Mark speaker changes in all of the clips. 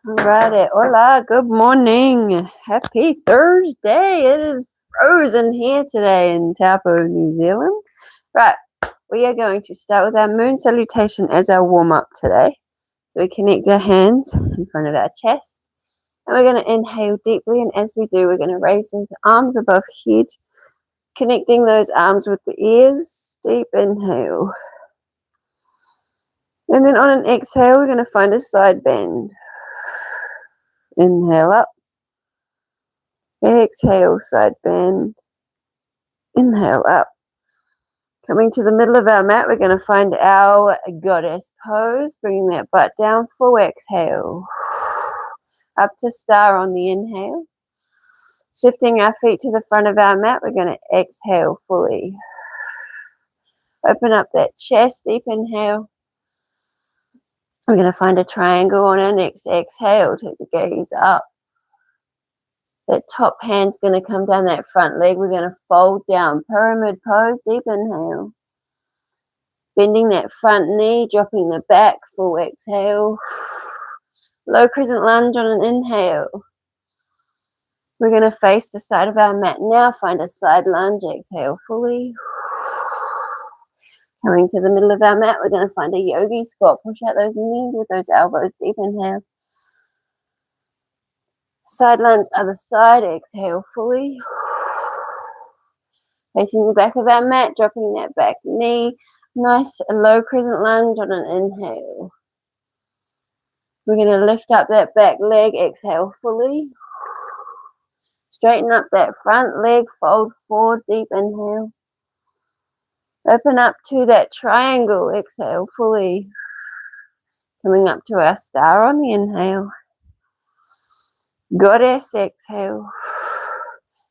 Speaker 1: Alrighty, hola, good morning. Happy Thursday. It is frozen here today in Taupo, New Zealand. Right, we are going to start with our moon salutation as our warm-up today. So we connect our hands in front of our chest. And we're going to inhale deeply, and as we do, we're going to raise the arms above head, connecting those arms with the ears. Deep inhale. And then on an exhale, we're going to find a side bend. Inhale up. Exhale, side bend. Inhale up. Coming to the middle of our mat, we're going to find our goddess pose, bringing that butt down. Full exhale. Up to star on the inhale. Shifting our feet to the front of our mat, we're going to exhale fully. Open up that chest, deep inhale. We're going to find a triangle on our next exhale. Take the gaze up. That top hand's going to come down that front leg. We're going to fold down. Pyramid pose. Deep inhale. Bending that front knee. Dropping the back. Full exhale. Low crescent lunge on an inhale. We're going to face the side of our mat now. Find a side lunge. Exhale fully. Coming to the middle of our mat. We're going to find a yogi squat. Push out those knees with those elbows. Deep inhale. Side lunge, other side, exhale fully. Facing the back of our mat, dropping that back knee. Nice low crescent lunge on an inhale. We're going to lift up that back leg, exhale fully. Straighten up that front leg, fold forward, deep inhale. Open up to that triangle, exhale fully. Coming up to our star on the inhale. Goddess, exhale.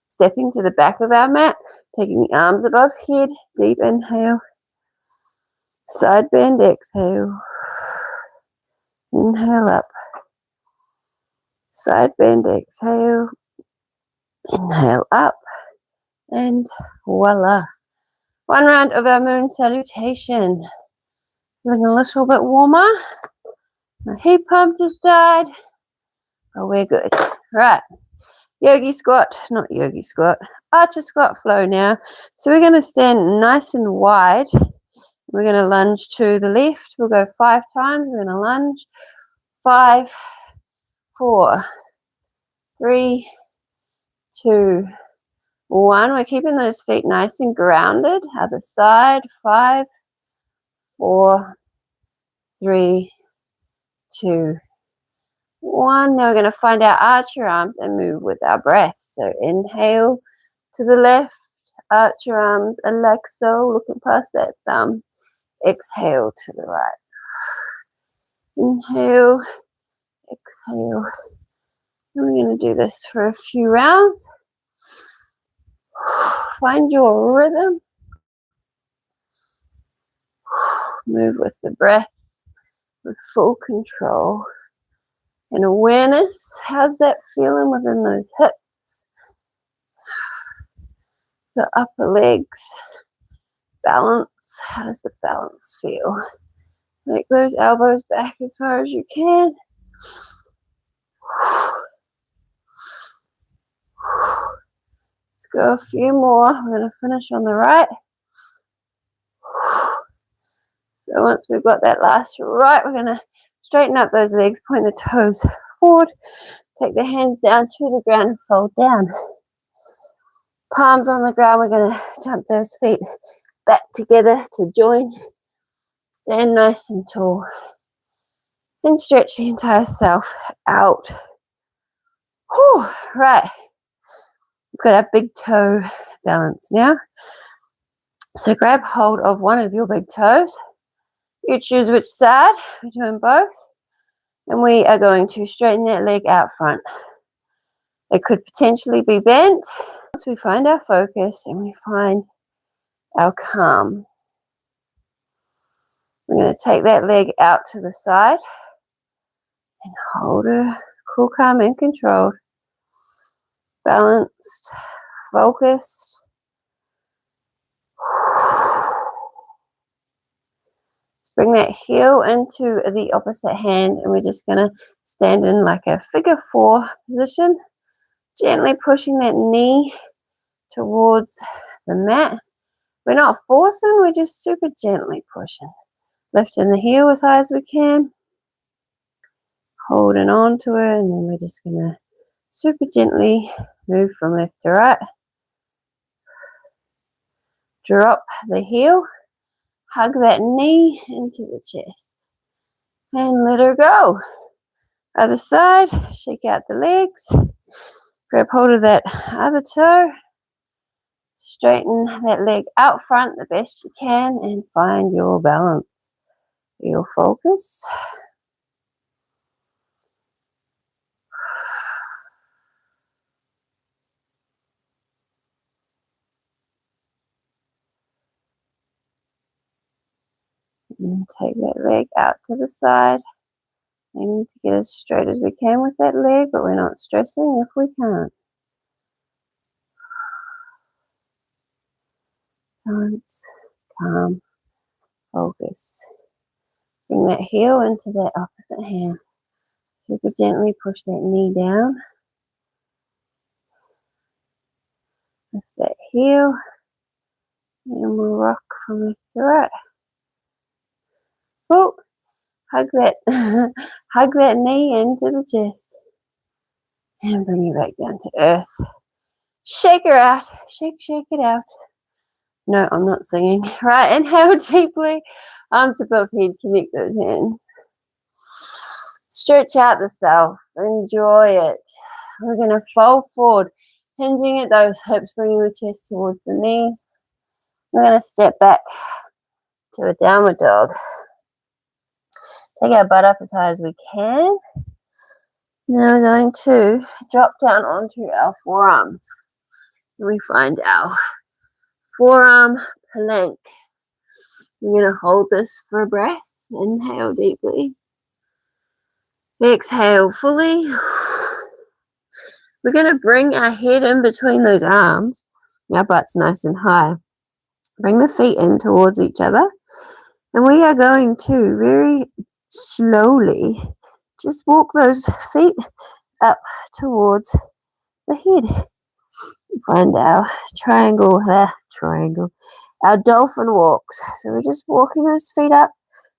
Speaker 1: Stepping to the back of our mat, taking the arms above head, deep inhale. Side bend, exhale. Inhale up. Side bend, exhale. Inhale up. And voila. One round of our moon salutation. Feeling a little bit warmer. My heat pump just died. Oh, we're good. Right. Yogi squat, not yogi squat, archer squat flow now. So we're going to stand nice and wide. We're going to lunge to the left. We'll go 5 times. We're going to lunge. 5, 4, 3, 2, 1. We're keeping those feet nice and grounded. Other side. 5, 4, 3, 2, 1. Now we're going to find our archer arms and move with our breath. So inhale to the left, arch your arms, like so, looking past that thumb. Exhale to the right. Inhale, exhale. And we're going to do this for a few rounds. Find your rhythm. Move with the breath, with full control and awareness. How's that feeling within those hips? The upper legs. Balance. How does the balance feel? Make those elbows back as far as you can. Let's go a few more. We're going to finish on the right. So once we've got that last right, we're going to straighten up those legs, point the toes forward, take the hands down to the ground and fold down. Palms on the ground, we're going to jump those feet back together to join. Stand nice and tall. And stretch the entire self out. Whew, right. We've got our big toe balance now. So grab hold of one of your big toes. You choose which side. We're doing both. And we are going to straighten that leg out front. It could potentially be bent. Once we find our focus and we find our calm, we're going to take that leg out to the side and hold her cool, calm, and controlled. Balanced, focused. Bring that heel into the opposite hand, and we're just going to stand in like a figure 4 position, gently pushing that knee towards the mat. We're not forcing, we're just super gently pushing. Lifting the heel as high as we can, holding on to it, and then we're just going to super gently move from left to right. Drop the heel, hug that knee into the chest, and let her go. Other side, shake out the legs, grab hold of that other toe, straighten that leg out front the best you can, and find your balance, your focus. And take that leg out to the side. Aiming to get as straight as we can with that leg, but we're not stressing if we can't. Balance, calm, focus. Bring that heel into that opposite hand. Super gently push that knee down. Lift that heel. And we'll rock from left to right. Oh, hug that, hug that knee into the chest. And bring it back down to earth. Shake her out. Shake it out. No, I'm not singing. Right, inhale deeply. Arms above head, connect those hands. Stretch out the self. Enjoy it. We're going to fold forward, hinging at those hips, bringing the chest towards the knees. We're going to step back to a downward dog. Take our butt up as high as we can. Now we're going to drop down onto our forearms. And we find our forearm plank. We're going to hold this for a breath. Inhale deeply. Exhale fully. We're going to bring our head in between those arms. Our butt's nice and high. Bring the feet in towards each other. And we are going to very slowly just walk those feet up towards the head. Find our triangle there. Our dolphin walks. So we're just walking those feet up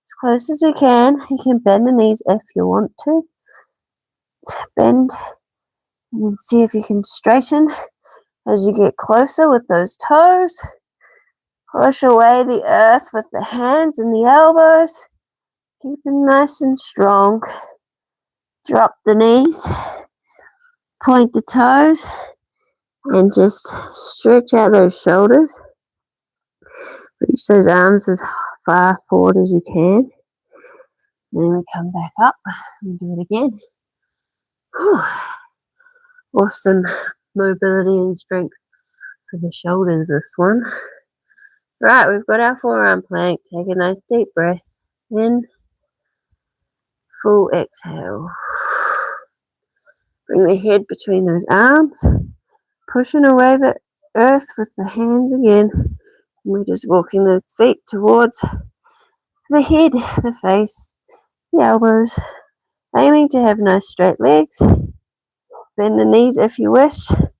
Speaker 1: as close as we can. You can bend the knees if you want to. Bend. And then see if you can straighten as you get closer with those toes. Push away the earth with the hands and the elbows. Keep them nice and strong. Drop the knees. Point the toes. And just stretch out those shoulders. Reach those arms as far forward as you can. And then come back up and do it again. Whew. Awesome mobility and strength for the shoulders, this one. Right, we've got our forearm plank. Take a nice deep breath in. Full exhale. Bring the head between those arms. Pushing away the earth with the hands again. And we're just walking those feet towards the head, the face, the elbows. Aiming to have nice straight legs. Bend the knees if you wish to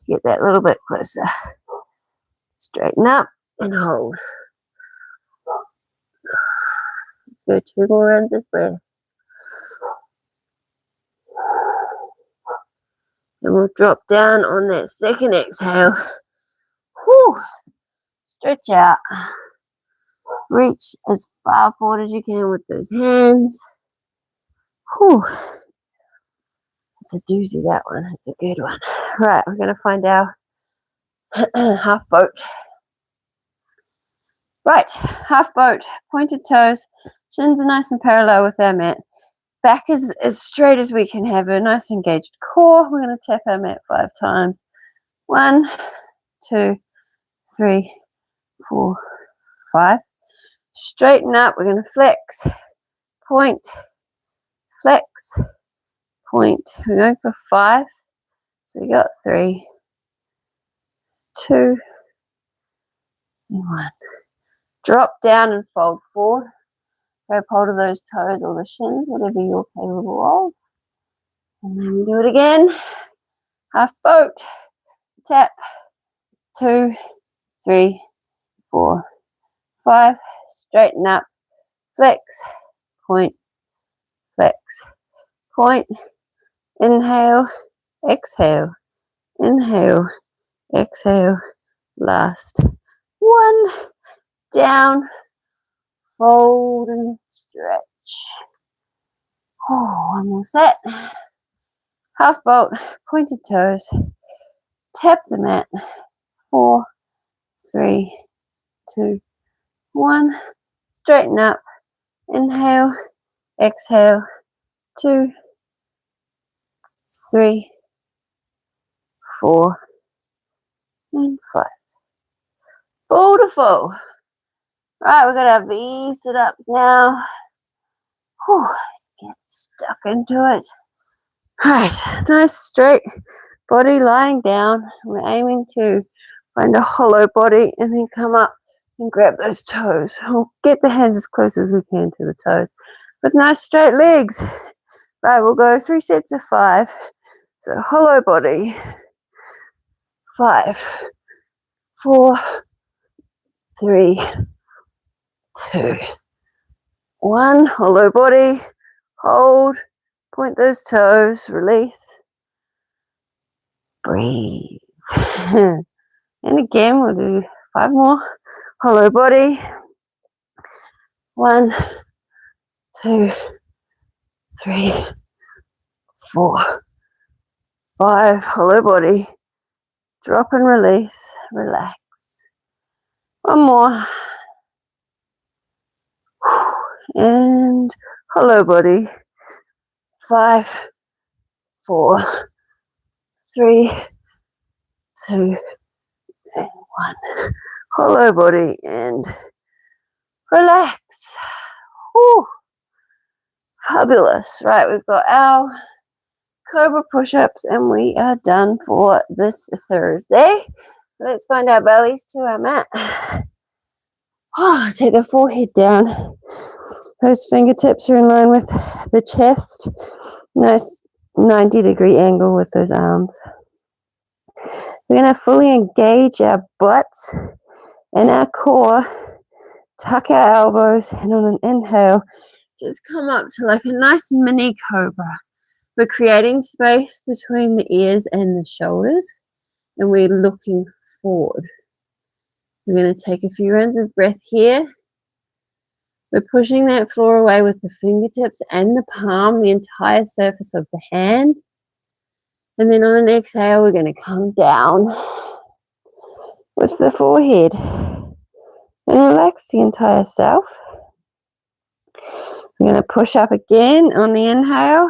Speaker 1: get that little bit closer. Straighten up and hold. Let's go 2 more rounds of breath. And we'll drop down on that second exhale. Whew. Stretch out. Reach as far forward as you can with those hands. Whew. It's a doozy, that one. It's a good one. Right, we're going to find our half boat. Right, half boat. Pointed toes. Shins are nice and parallel with our mat. Back is as straight as we can have a nice engaged core. We're going to tap our mat 5 times. 1, 2, 3, 4, 5. Straighten up. We're going to flex, point, flex, point. We're going for 5. So we got 3, 2, and 1. Drop down and fold forward. Grab hold of those toes or the shins, whatever you're capable of. And then do it again. Half boat. Tap. 2, 3, 4, 5. Straighten up. Flex. Point. Flex. Point. Inhale. Exhale. Inhale. Exhale. Last. 1. Down. Fold and stretch. Oh, one more set. Half boat. Pointed toes. Tap the mat. 4, 3, 2, 1. Straighten up. Inhale. Exhale. 2, 3, 4, and 5. Beautiful. Right, we're gonna have these sit-ups now. Whew, let's get stuck into it. Right, nice straight body lying down. We're aiming to find a hollow body and then come up and grab those toes. We'll get the hands as close as we can to the toes with nice straight legs. Right, we'll go 3 sets of 5. So hollow body. 5, 4, 3, 2, 1. Hollow body. Hold. Point those toes. Release. Breathe. And again, we'll do 5 more. Hollow body. 1, 2, 3, 4, 5. Hollow body. Drop and release. Relax. 1 more. And hollow body. 5, 4, 3, 2, and 1. Hollow body and relax. Whew. Fabulous. Right, we've got our Cobra push-ups and we are done for this Thursday. Let's find our bellies to our mat. Oh, take the forehead down. Those fingertips are in line with the chest. Nice 90-degree angle with those arms. We're going to fully engage our butts and our core. Tuck our elbows, and on an inhale, just come up to like a nice mini cobra. We're creating space between the ears and the shoulders, and we're looking forward. We're going to take a few rounds of breath here. We're pushing that floor away with the fingertips and the palm, the entire surface of the hand. And then on an exhale, we're going to come down with the forehead and relax the entire self. We're going to push up again on the inhale.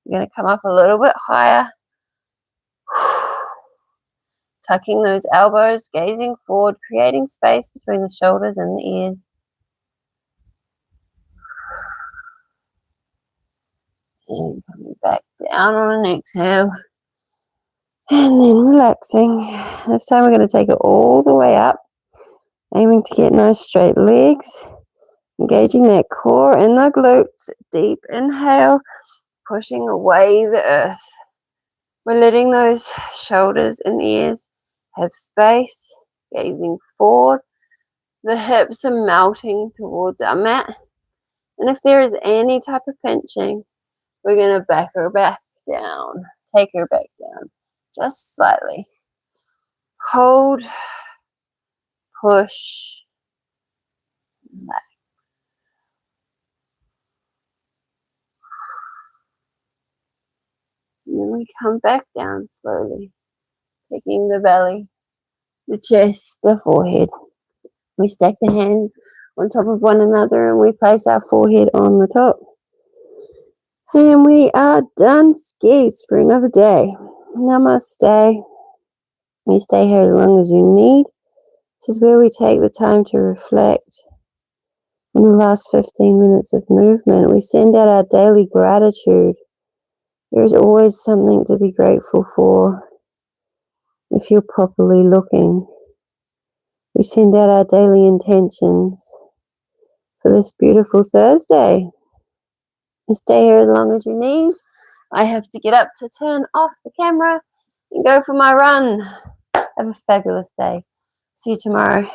Speaker 1: We're going to come up a little bit higher. Tucking those elbows, gazing forward, creating space between the shoulders and the ears. And coming back down on an exhale. And then relaxing. This time we're going to take it all the way up. Aiming to get nice straight legs. Engaging that core and the glutes. Deep inhale. Pushing away the earth. We're letting those shoulders and ears have space. Gazing forward. The hips are melting towards our mat. And if there is any type of pinching, we're going to back her back down. Take her back down. Just slightly. Hold. Push. Relax. And then we come back down slowly. Taking the belly, the chest, the forehead. We stack the hands on top of one another and we place our forehead on the top. And we are done skis for another day. Namaste. You stay here as long as you need. This is where we take the time to reflect on the last 15 minutes of movement. We send out our daily gratitude. There is always something to be grateful for if you're properly looking. We send out our daily intentions for this beautiful Thursday. You stay here as long as you need. I have to get up to turn off the camera and go for my run. Have a fabulous day. See you tomorrow.